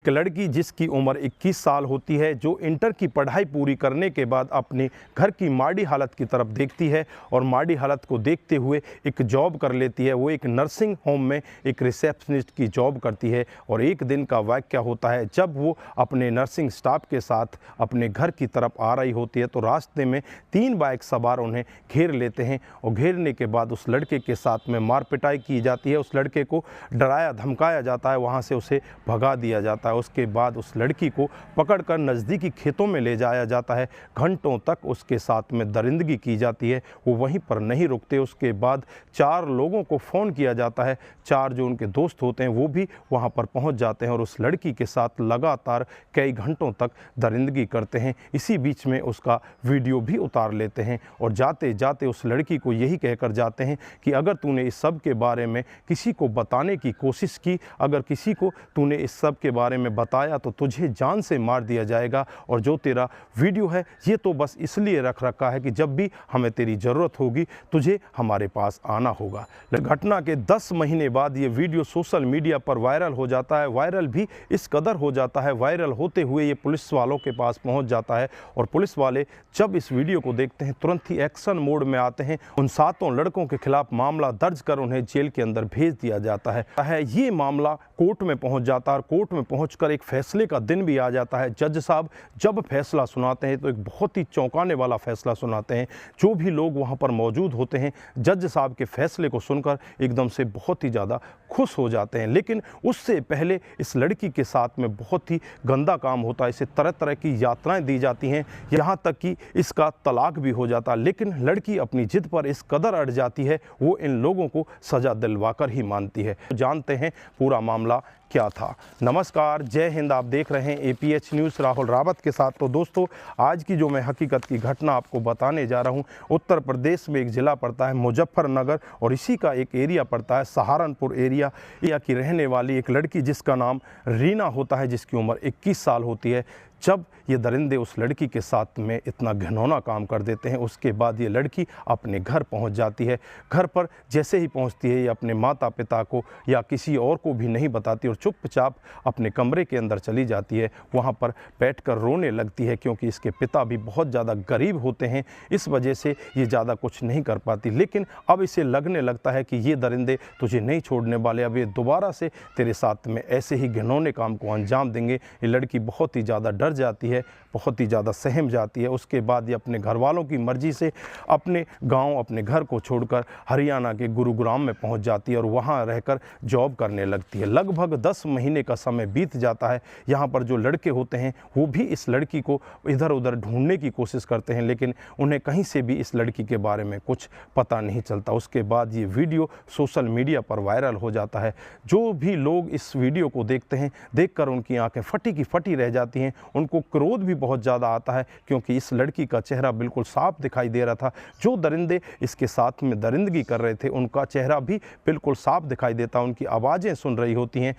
एक लड़की जिसकी उम्र 21 साल होती है, जो इंटर की पढ़ाई पूरी करने के बाद अपने घर की माड़ी हालत की तरफ देखती है और माड़ी हालत को देखते हुए एक जॉब कर लेती है। वो एक नर्सिंग होम में एक रिसेप्शनिस्ट की जॉब करती है और एक दिन का वाक़या होता है जब वो अपने नर्सिंग स्टाफ के साथ अपने घर की तरफ आ रही होती है तो रास्ते में 3 बाइक सवार उन्हें घेर लेते हैं और घेरने के बाद उस लड़के के साथ में मार पिटाई की जाती है। उस लड़के को डराया धमकाया जाता है, वहाँ से उसे भगा दिया जाता है। उसके बाद उस लड़की को पकड़कर नज़दीकी खेतों में ले जाया जाता है। घंटों तक उसके साथ में दरिंदगी की जाती है। वो वहीं पर नहीं रुकते। उसके बाद 4 लोगों को फ़ोन किया जाता है। 4 जो उनके दोस्त होते हैं वो भी वहाँ पर पहुँच जाते हैं और उस लड़की के साथ लगातार कई घंटों तक दरिंदगी करते हैं। इसी बीच में उसका वीडियो भी उतार लेते हैं और जाते जाते उस लड़की को यही कहकर जाते हैं कि अगर तूने इस सब के बारे में किसी को बताने की कोशिश की, अगर किसी को तूने इस सब के बारे में बताया तो तुझे जान से मार दिया जाएगा। और जो तेरा वीडियो है ये तो बस इसलिए रख रखा है कि जब भी हमें तेरी ज़रूरत होगी तुझे हमारे पास आना होगा। घटना के 10 महीने बाद ये वीडियो सोशल मीडिया पर वायरल हो जाता है। वायरल भी इस कदर हो जाता है, वायरल होते हुए ये पुलिस वालों के पास पहुंच जाता है और पुलिस वाले जब इस वीडियो को देखते हैं तुरंत ही एक्शन मोड में आते हैं। उन 7 लड़कों के खिलाफ मामला दर्ज कर उन्हें जेल के अंदर भेज दिया जाता है। ये मामला कोर्ट में पहुंच जाता है और कोर्ट में पहुंचकर एक फैसले का दिन भी आ जाता है। जज साहब जब फैसला सुनाते हैं तो एक बहुत ही चौंकाने वाला फैसला सुनाते हैं। जो भी लोग वहां पर मौजूद होते हैं जज साहब के फैसले को सुनकर एकदम से बहुत ही ज़्यादा खुश हो जाते हैं। लेकिन उससे पहले इस लड़की के साथ में बहुत ही गंदा काम होता है। इसे तरह तरह की यातनाएं दी जाती हैं, यहाँ तक कि इसका तलाक भी हो जाता है। लेकिन लड़की अपनी जिद पर इस कदर अड़ जाती है, वो इन लोगों को सज़ा दिलवाकर ही मानती है। जानते हैं पूरा मामला क्या था। नमस्कार, जय हिंद। आप देख रहे हैं APH न्यूज़ राहुल रावत के साथ। तो दोस्तों, आज की जो मैं हकीकत की घटना आपको बताने जा रहा हूं, उत्तर प्रदेश में एक ज़िला पड़ता है मुजफ्फरनगर और इसी का एक एरिया पड़ता है सहारनपुर एरिया की रहने वाली एक लड़की जिसका नाम रीना होता है, जिसकी उम्र 21 साल होती है। जब ये दरिंदे उस लड़की के साथ में इतना घिनौना काम कर देते हैं, उसके बाद ये लड़की अपने घर पहुंच जाती है। घर पर जैसे ही पहुंचती है ये अपने माता पिता को या किसी और को भी नहीं बताती और चुपचाप अपने कमरे के अंदर चली जाती है। वहां पर बैठकर रोने लगती है क्योंकि इसके पिता भी बहुत ज़्यादा गरीब होते हैं, इस वजह से ये ज़्यादा कुछ नहीं कर पाती। लेकिन अब इसे लगने लगता है कि ये दरिंदे तुझे नहीं छोड़ने वाले, अब ये दोबारा से तेरे साथ में ऐसे ही घिनौने काम को अंजाम देंगे। ये लड़की बहुत ही ज़्यादा डर जाती है, बहुत ही ज़्यादा सहम जाती है। उसके बाद ये अपने घर वालों की मर्ज़ी से अपने गांव, अपने घर को छोड़कर हरियाणा के गुरुग्राम में पहुंच जाती है और वहां रहकर जॉब करने लगती है। लगभग 10 महीने का समय बीत जाता है। यहां पर जो लड़के होते हैं वो भी इस लड़की को इधर उधर ढूंढने की कोशिश करते हैं, लेकिन उन्हें कहीं से भी इस लड़की के बारे में कुछ पता नहीं चलता। उसके बाद ये वीडियो सोशल मीडिया पर वायरल हो जाता है। जो भी लोग इस वीडियो को देखते हैं, देखकर उनकी आंखें फटी की फटी रह जाती हैं। उनको क्रोध भी बहुत ज़्यादा आता है क्योंकि इस लड़की का चेहरा बिल्कुल साफ दिखाई दे रहा था। जो दरिंदे इसके साथ में दरिंदगी कर रहे थे उनका चेहरा भी बिल्कुल साफ दिखाई देता, उनकी आवाज़ें सुन रही होती हैं।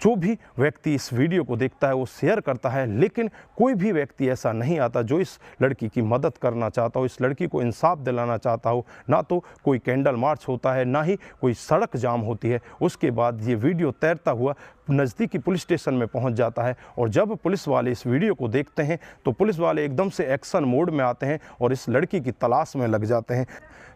जो भी व्यक्ति इस वीडियो को देखता है वो शेयर करता है, लेकिन कोई भी व्यक्ति ऐसा नहीं आता जो इस लड़की की मदद करना चाहता हो, इस लड़की को इंसाफ दिलाना चाहता हो। ना तो कोई कैंडल मार्च होता है, ना ही कोई सड़क जाम होती है। उसके बाद ये वीडियो तैरता हुआ नज़दीकी पुलिस स्टेशन में पहुंच जाता है और जब पुलिस वाले इस वीडियो को देखते हैं तो पुलिस वाले एकदम से एक्शन मोड में आते हैं और इस लड़की की तलाश में लग जाते हैं।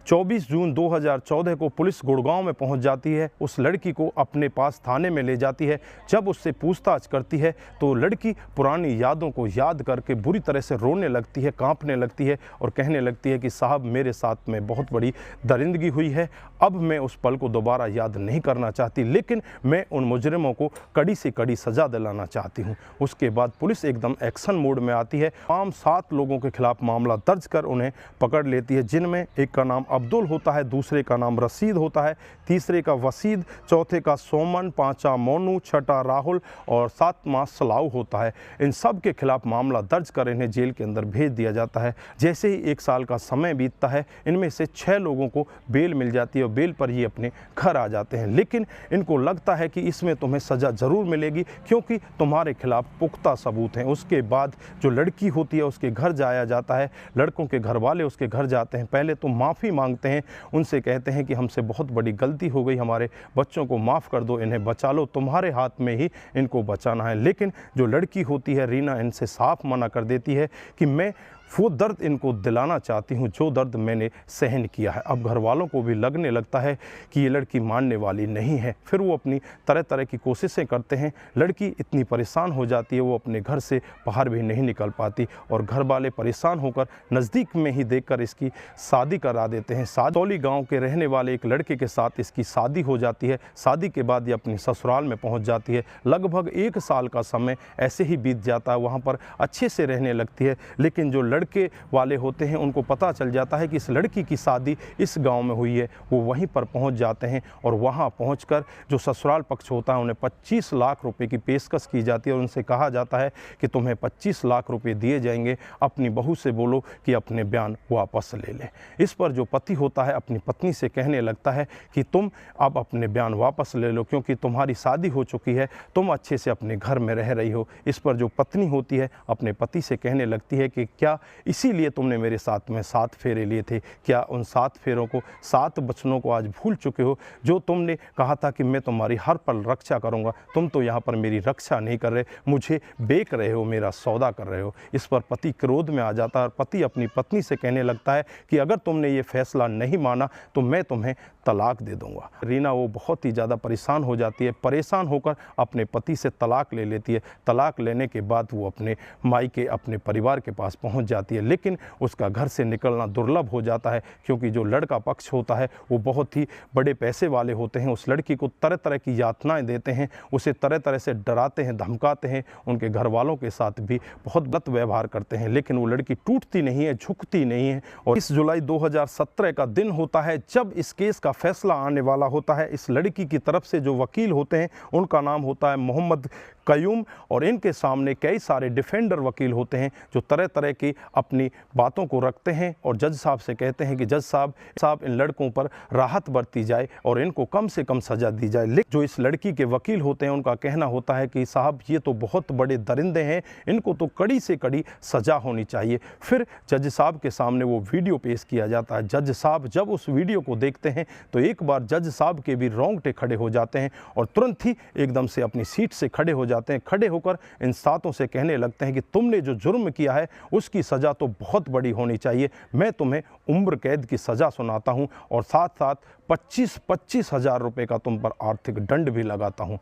24 जून 2014 को पुलिस गुड़गांव में पहुंच जाती है, उस लड़की को अपने पास थाने में ले जाती है। जब उससे पूछताछ करती है तो लड़की पुरानी यादों को याद करके बुरी तरह से रोने लगती है, कांपने लगती है और कहने लगती है कि साहब, मेरे साथ में बहुत बड़ी दरिंदगी हुई है, अब मैं उस पल को दोबारा याद नहीं करना चाहती, लेकिन मैं उन मुजरिमों को कड़ी से कड़ी सज़ा दिलाना चाहती हूँ। उसके बाद पुलिस एकदम एक्शन मोड में आती है। तमाम 7 लोगों के खिलाफ मामला दर्ज कर उन्हें पकड़ लेती है, जिनमें एक का नाम अब्दुल होता है, दूसरे का नाम रशीद होता है, तीसरे का वसीद, चौथे का सोमन, 5वां मोनू, 6वां राहुल और 7वां सलाऊ होता है। इन सब के खिलाफ मामला दर्ज कर इन्हें जेल के अंदर भेज दिया जाता है। जैसे ही 1 साल का समय बीतता है, इनमें से 6 लोगों को बेल मिल जाती है और बेल पर ये अपने घर आ जाते हैं। लेकिन इनको लगता है कि इसमें तुम्हें सज़ा ज़रूर मिलेगी क्योंकि तुम्हारे खिलाफ पुख्ता सबूत हैं। उसके बाद जो लड़की होती है उसके घर जाया जाता है, लड़कों के घर वाले उसके घर जाते हैं। पहले तो माफ़ी मांगते हैं, उनसे कहते हैं कि हमसे बहुत बड़ी गलती हो गई, हमारे बच्चों को माफ़ कर दो, इन्हें बचा लो, तुम्हारे हाथ में ही इनको बचाना है। लेकिन जो लड़की होती है रीना इनसे साफ मना कर देती है कि मैं वो दर्द इनको दिलाना चाहती हूँ जो दर्द मैंने सहन किया है। अब घर वालों को भी लगने लगता है कि ये लड़की मानने वाली नहीं है। फिर वो अपनी तरह तरह की कोशिशें करते हैं। लड़की इतनी परेशान हो जाती है, वो अपने घर से बाहर भी नहीं निकल पाती और घर वाले परेशान होकर नज़दीक में ही देखकर इसकी शादी करा देते हैं। सादौली गाँव के रहने वाले एक लड़के के साथ इसकी शादी हो जाती है। शादी के बाद ये अपनी ससुराल में पहुँच जाती है। लगभग 1 साल का समय ऐसे ही बीत जाता है। वहाँ पर अच्छे से रहने लगती है, लेकिन जो लड़के वाले होते हैं उनको पता चल जाता है कि इस लड़की की शादी इस गांव में हुई है। वो वहीं पर पहुंच जाते हैं और वहां पहुंचकर जो ससुराल पक्ष होता है उन्हें 25 लाख रुपए की पेशकश की जाती है और उनसे कहा जाता है कि तुम्हें 25 लाख रुपए दिए जाएंगे, अपनी बहू से बोलो कि अपने बयान वापस ले ले। इस पर जो पति होता है अपनी पत्नी से कहने लगता है कि तुम अब अपने बयान वापस ले लो क्योंकि तुम्हारी शादी हो चुकी है, तुम अच्छे से अपने घर में रह रही हो। इस पर जो पत्नी होती है अपने पति से कहने लगती है कि क्या इसीलिए तुमने मेरे साथ में 7 फेरे लिए थे? क्या उन 7 फेरों को, 7 वचनों को आज भूल चुके हो जो तुमने कहा था कि मैं तुम्हारी हर पल रक्षा करूंगा? तुम तो यहाँ पर मेरी रक्षा नहीं कर रहे, मुझे बेच रहे हो, मेरा सौदा कर रहे हो। इस पर पति क्रोध में आ जाता है और पति अपनी पत्नी से कहने लगता है कि अगर तुमने ये फैसला नहीं माना तो मैं तुम्हें तलाक दे दूंगा। रीना वो बहुत ही ज़्यादा परेशान हो जाती है, परेशान होकर अपने पति से तलाक ले लेती है। तलाक लेने के बाद वो अपने मायके, अपने परिवार के पास पहुंच जाती है, लेकिन उसका घर से निकलना दुर्लभ हो जाता है क्योंकि जो लड़का पक्ष होता है वो बहुत ही बड़े पैसे वाले होते हैं। उस लड़की को तरह तरह की यातनाएं देते हैं, उसे तरह तरह से डराते हैं, धमकाते हैं, उनके घर वालों के साथ भी बहुत गलत व्यवहार करते हैं, लेकिन वो लड़की टूटती नहीं है, झुकती नहीं है। और 20 जुलाई 2017 का दिन होता है जब इस केस का फैसला आने वाला होता है। इस लड़की की तरफ से जो वकील होते हैं उनका नाम होता है मोहम्मद कयूम और इनके सामने कई सारे डिफेंडर वकील होते हैं जो तरह तरह की अपनी बातों को रखते हैं और जज साहब से कहते हैं कि जज साहब इन लड़कों पर राहत बरती जाए और इनको कम से कम सज़ा दी जाए। लेकिन जो इस लड़की के वकील होते हैं उनका कहना होता है कि साहब ये तो बहुत बड़े दरिंदे हैं, इनको तो कड़ी से कड़ी सज़ा होनी चाहिए। फिर जज साहब के सामने वो वीडियो पेश किया जाता है। जज साहब जब उस वीडियो को देखते हैं तो एक बार जज साहब के भी रोंगटे खड़े हो जाते हैं और तुरंत ही एकदम से अपनी सीट से खड़े हो जाते हैं। खड़े होकर इन सातों से कहने लगते हैं कि तुमने जो जुर्म किया है उसकी सज़ा तो बहुत बड़ी होनी चाहिए। मैं तुम्हें उम्र कैद की सज़ा सुनाता हूं और साथ साथ 25 हज़ार रुपये का तुम पर आर्थिक दंड भी लगाता हूं।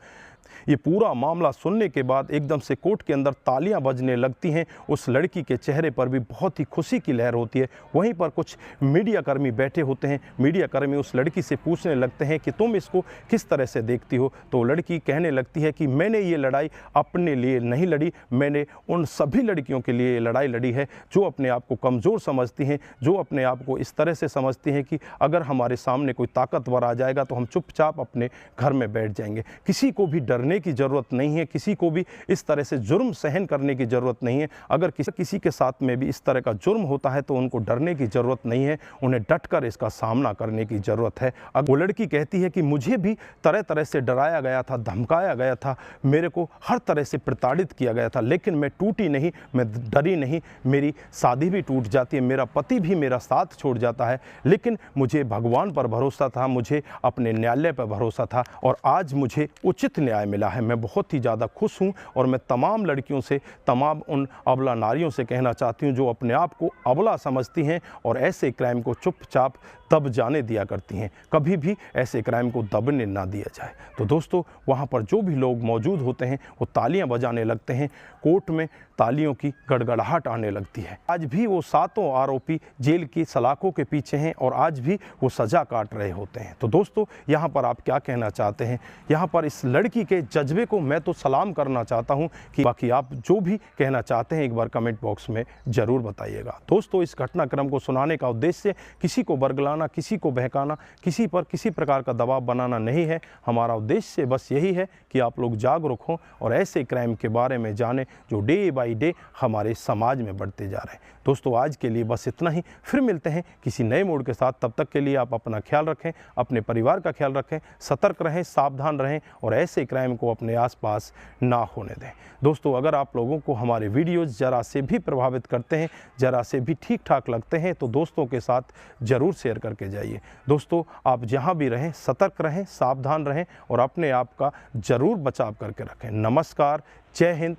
ये पूरा मामला सुनने के बाद एकदम से कोर्ट के अंदर तालियां बजने लगती हैं। उस लड़की के चेहरे पर भी बहुत ही खुशी की लहर होती है। वहीं पर कुछ मीडियाकर्मी बैठे होते हैं। मीडियाकर्मी उस लड़की से पूछने लगते हैं कि तुम इसको किस तरह से देखती हो? तो लड़की कहने लगती है कि मैंने ये लड़ाई अपने लिए नहीं लड़ी, मैंने उन सभी लड़कियों के लिए लड़ाई लड़ी है जो अपने आप को कमज़ोर समझती हैं, जो अपने आप को इस तरह से समझती हैं कि अगर हमारे सामने कोई ताकतवर आ जाएगा तो हम चुपचाप अपने घर में बैठ जाएंगे। किसी को भी डरने की जरूरत नहीं है, किसी को भी इस तरह से जुर्म सहन करने की जरूरत नहीं है। अगर किसी के साथ में भी इस तरह का जुर्म होता है तो उनको डरने की जरूरत नहीं है, उन्हें डटकर इसका सामना करने की जरूरत है। अब वो लड़की कहती है कि मुझे भी तरह तरह से डराया गया था, धमकाया गया था, मेरे को हर तरह से प्रताड़ित किया गया था, लेकिन मैं टूटी नहीं, मैं डरी नहीं। मेरी शादी भी टूट जाती है, मेरा पति भी मेरा साथ छोड़ जाता है, लेकिन मुझे भगवान पर भरोसा था, मुझे अपने न्यायालय पर भरोसा था और आज मुझे उचित न्याय मिला है। मैं बहुत ही ज़्यादा खुश हूँ और मैं तमाम लड़कियों से, तमाम उन अबला नारियों से कहना चाहती हूँ जो अपने आप को अबला समझती हैं और ऐसे क्राइम को चुपचाप दब जाने दिया करती हैं। कभी भी ऐसे क्राइम को दबने ना दिया जाए। तो दोस्तों वहाँ पर जो भी लोग मौजूद होते हैं वो तालियां बजाने लगते हैं, कोर्ट में तालियों की गड़गड़ाहट आने लगती है। आज भी वो 7 आरोपी जेल की सलाखों के पीछे हैं और आज भी वो सज़ा काट रहे होते हैं। तो दोस्तों यहाँ पर आप क्या कहना चाहते हैं? यहाँ पर इस लड़की के जज्बे को मैं तो सलाम करना चाहता हूँ कि बाकी आप जो भी कहना चाहते हैं एक बार कमेंट बॉक्स में ज़रूर बताइएगा। दोस्तों इस घटनाक्रम को सुनाने का उद्देश्य किसी को बरगलाना, किसी को बहकाना, किसी पर किसी प्रकार का दबाव बनाना नहीं है। हमारा उद्देश्य बस यही है कि आप लोग जागरूक हों और ऐसे क्राइम के बारे में जानें जो डे बाई डे हमारे समाज में बढ़ते जा रहे हैं। दोस्तों आज के लिए बस इतना ही, फिर मिलते हैं किसी नए मोड़ के साथ। तब तक के लिए आप अपना ख्याल रखें, अपने परिवार का ख्याल रखें, सतर्क रहें, सावधान रहें और ऐसे क्राइम को अपने आसपास ना होने दें। दोस्तों अगर आप लोगों को हमारे वीडियोज़ ज़रा से भी प्रभावित करते हैं, ज़रा से भी ठीक ठाक लगते हैं तो दोस्तों के साथ ज़रूर शेयर करें। करके जाइए। दोस्तों, आप जहाँ भी रहें सतर्क रहें, सावधान रहें और अपने आप का ज़रूर बचाव करके रखें। नमस्कार, जय हिंद,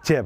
जय भारत।